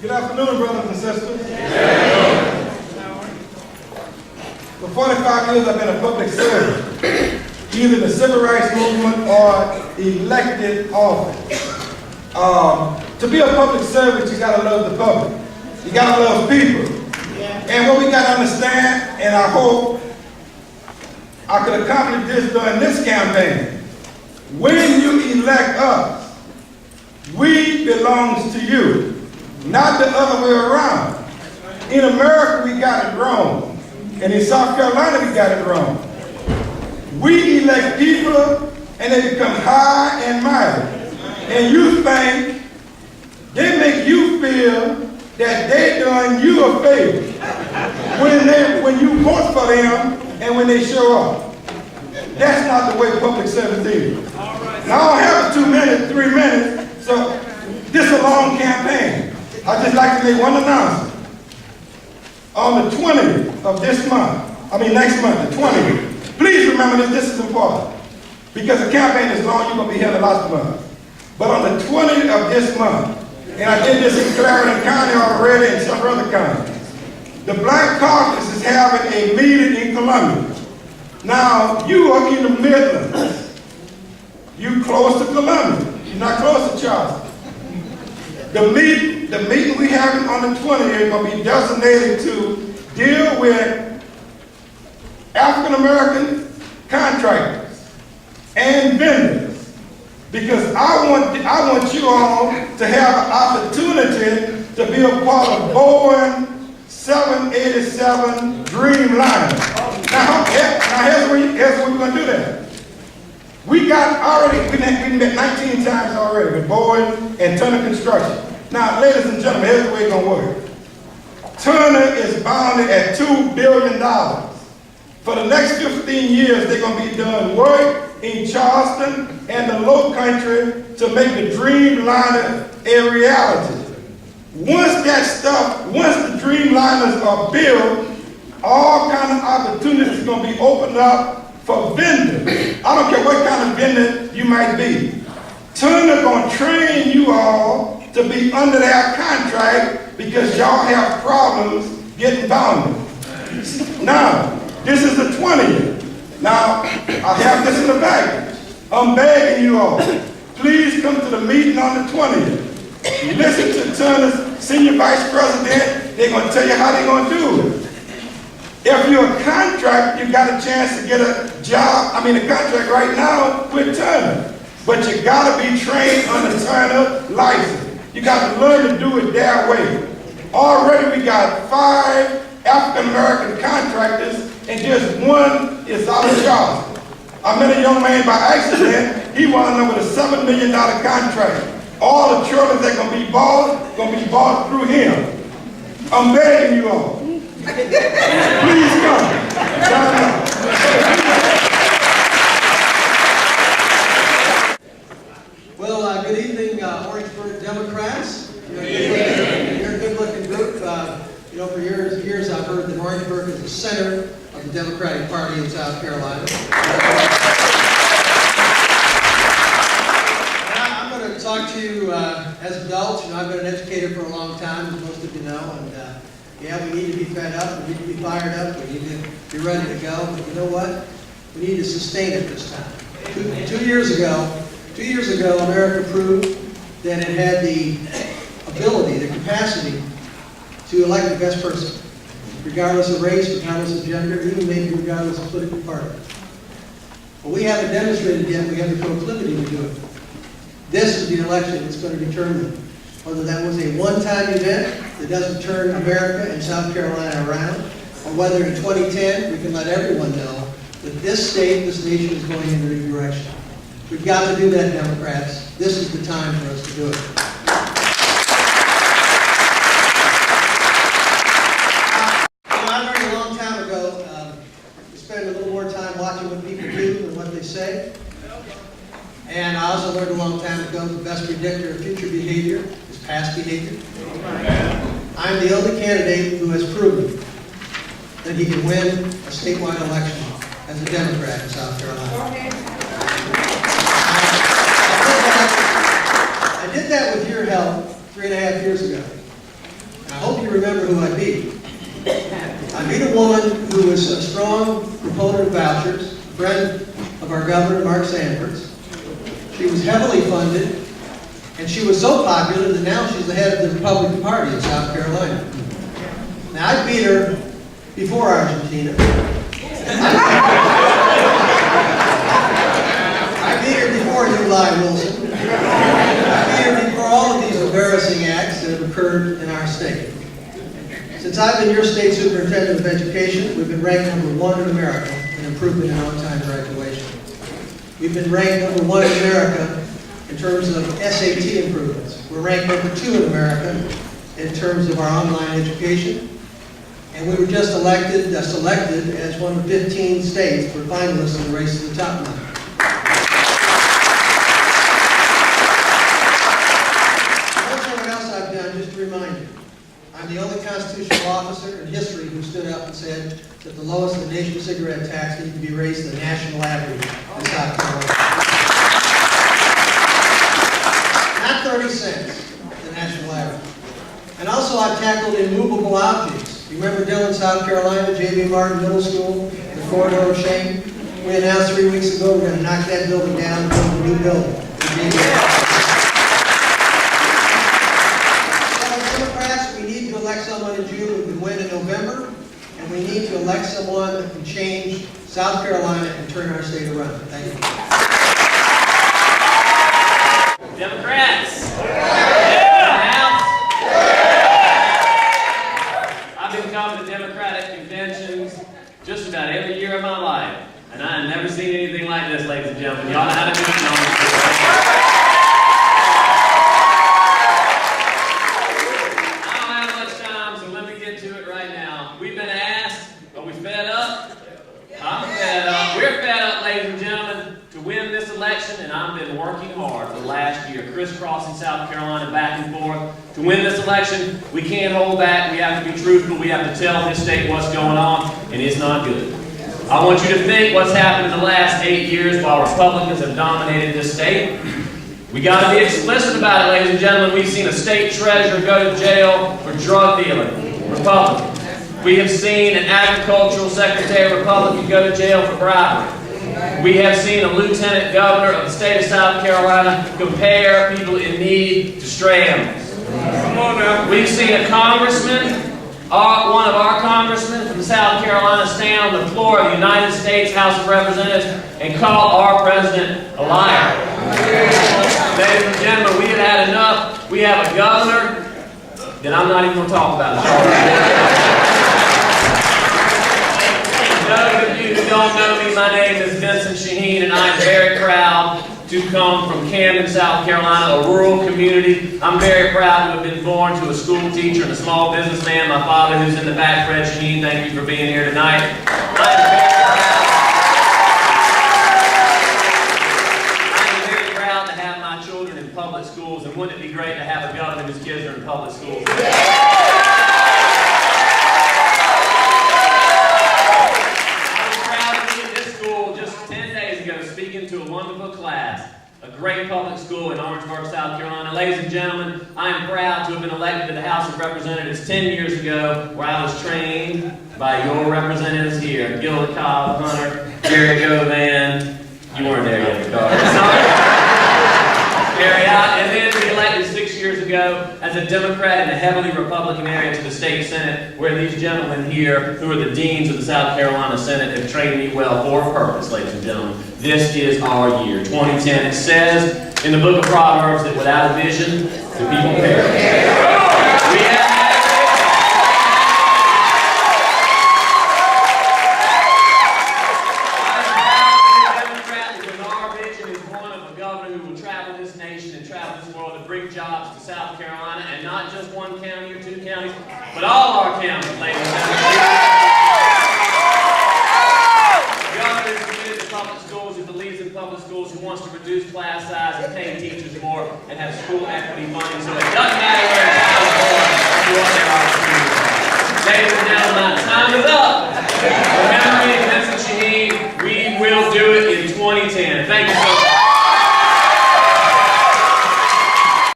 Good afternoon, brothers and sisters. For 45 years, I've been a public servant, either the civil rights movement or elected office. To be a public servant, you gotta love the public. You gotta love people. And what we gotta understand, and I hope I could accomplish this during this campaign, when you elect us, we belongs to you, not the other way around. In America, we got it wrong. And in South Carolina, we got it wrong. We elect people, and they become high and mighty. And you think they make you feel that they doing you a favor when you vote for them and when they show up. That's not the way public service is. Now, I don't have 2 minutes, 3 minutes, so this is a long campaign. I'd just like to make one announcement. On the 20th of this month, next month, the 20th, please remember this is important. Because the campaign is long, you're going to be here in lots of months. But on the 20th of this month, and I did this in Clarendon County already and some other counties, the Black Caucus is having a meeting in Columbia. Now, you are in the Midlands. You close to Columbia. You're not close to Charleston. The meeting we having on the 20th is going to be designated to deal with African American contractors and vendors. Because I want you all to have an opportunity to be a part of Boeing 787 Dreamliner. Now here's where we're going to do that. We met 19 times already with Boeing and Turner Construction. Now, ladies and gentlemen, here's the way it's going to work. Turner is bounded at $2 billion. For the next 15 years, they're going to be doing work in Charleston and the Low Country to make the Dreamliner a reality. Once the Dreamliners are built, all kind of opportunities are going to be opened up for vendors. I don't care what kind of vendor you might be. Turner going to train you all to be under their contract because y'all have problems getting bounded. Now, this is the 20th. Now, I have this in the baggage. I'm begging you all, please come to the meeting on the 20th. Listen to Turner's senior vice president. They're going to tell you how they're going to do it. If you're a contractor, you got a chance to get a job, a contract right now with Turner. But you got to be trained on the Turner license. You got to learn to do it their way. Already we got 5 African American contractors and just one is out of Charleston. I met a young man by accident. He wound up with a $7 million contract. All the trailers that are going to be bought through him. I'm begging you all. Please come. Well, good evening, Orangeburg Democrats. You're a good-looking group. For years I've heard that Orangeburg is the center of the Democratic Party in South Carolina. I'm going to talk to you as adults. I've been an educator for a long time, as most of you know, and we need to be fed up, we need to be fired up, we need to be ready to go, but you know what? We need to sustain it this time. Two years ago, America proved that it had the ability, the capacity to elect the best person, regardless of race, regardless of gender, even maybe regardless of political party. But we haven't demonstrated yet we have the proclivity to do it. This is the election that's going to determine whether that was a one-time event that doesn't turn America and South Carolina around, or whether in 2010 we can let everyone know that this state, this nation is going in a new direction. We've got to do that, Democrats. This is the time for us to do it. I learned a long time ago to spend a little more time watching what people do than what they say. And I also learned a long time ago the best predictor of future behavior is past behavior. I'm the only candidate who has proven that he can win a statewide election as a Democrat in South Carolina. I did that with your help 3.5 years ago. hope you remember who I beat. I beat a woman who was a strong proponent of vouchers, a friend of our governor, Mark Sanford's. She was heavily funded, and she was so popular that now she's the head of the Republican Party in South Carolina. Now, I beat her before Argentina. I beat her before Eli Wilson. I beat her before all of these embarrassing acts that have occurred in our state. Since I've been your state superintendent of education, we've been ranked #1 in America in improvement in on-time graduation. We've been ranked #1 in America in terms of SAT improvements. We're ranked #2 in America in terms of our online education. And we were just selected as one of 15 states for finalists in the race to the top 9. What else I've done, just to remind you, I'm the only constitutional officer in history who stood up and said that the lowest in the nation cigarette tax needs to be raised to the national average in South Carolina. Not 30 cents, the national average. And also I've tackled immovable objects. You remember Dillon, South Carolina, J.B. Martin Middle School, the corridor of shame? We announced 3 weeks ago we're going to knock that building down and build a new building. We need to elect someone in June who can win in November, and we need to elect someone that can change South Carolina and turn our state around. Thank you. Democrats! I've been coming to Democratic conventions just about every year of my life, and I have never seen anything like this, ladies and gentlemen. Y'all know how to do it. We're fed up, ladies and gentlemen, to win this election, and I've been working hard for the last year, crisscrossing South Carolina back and forth. To win this election, we can't hold back. We have to be truthful. We have to tell this state what's going on, and it's not good. I want you to think what's happened in the last 8 years while Republicans have dominated this state. We got to be explicit about it, ladies and gentlemen. We've seen a state treasurer go to jail for drug dealing, Republican. We have seen an agricultural secretary, Republican, go to jail for bribery. We have seen a lieutenant governor of the state of South Carolina compare people in need to stray animals. Come on now. We've seen a congressman, one of our congressmen from South Carolina, stand on the floor of the United States House of Representatives and call our president a liar. Ladies and gentlemen, we have had enough. We have a governor that I'm not even going to talk about. Those of you who don't know me, my name is Vincent Shaheen, and I'm very proud to come from Camden, South Carolina, a rural community. I'm very proud to have been born to a school teacher and a small businessman. My father, who's in the back, Fred Shaheen, thank you for being here tonight. I'm very proud to have my children in public schools, and wouldn't it be great to have a governor whose kids are in public schools? To a wonderful class, a great public school in Orangeburg, South Carolina. Ladies and gentlemen, I am proud to have been elected to the House of Representatives 10 years ago, where I was trained by your representatives here, Gilda Cobb, Hunter, Gary Govan. You weren't there yet, and then we elected 6 years ago as a Democrat in a heavily Republican area to the state Senate, where these gentlemen here, who are the deans of the South Carolina Senate, have trained me well for a purpose, ladies and gentlemen. This is our year, 2010. It says in the book of Proverbs that without a vision, the people perish. We have jobs to South Carolina, and not just one county or 2 counties, but all our counties, ladies and gentlemen. The governor is committed to public schools, who believes in public schools, who wants to reduce class size and pay teachers more, and have school equity funding, so it doesn't matter where a child is born or what their opportunities are. Ladies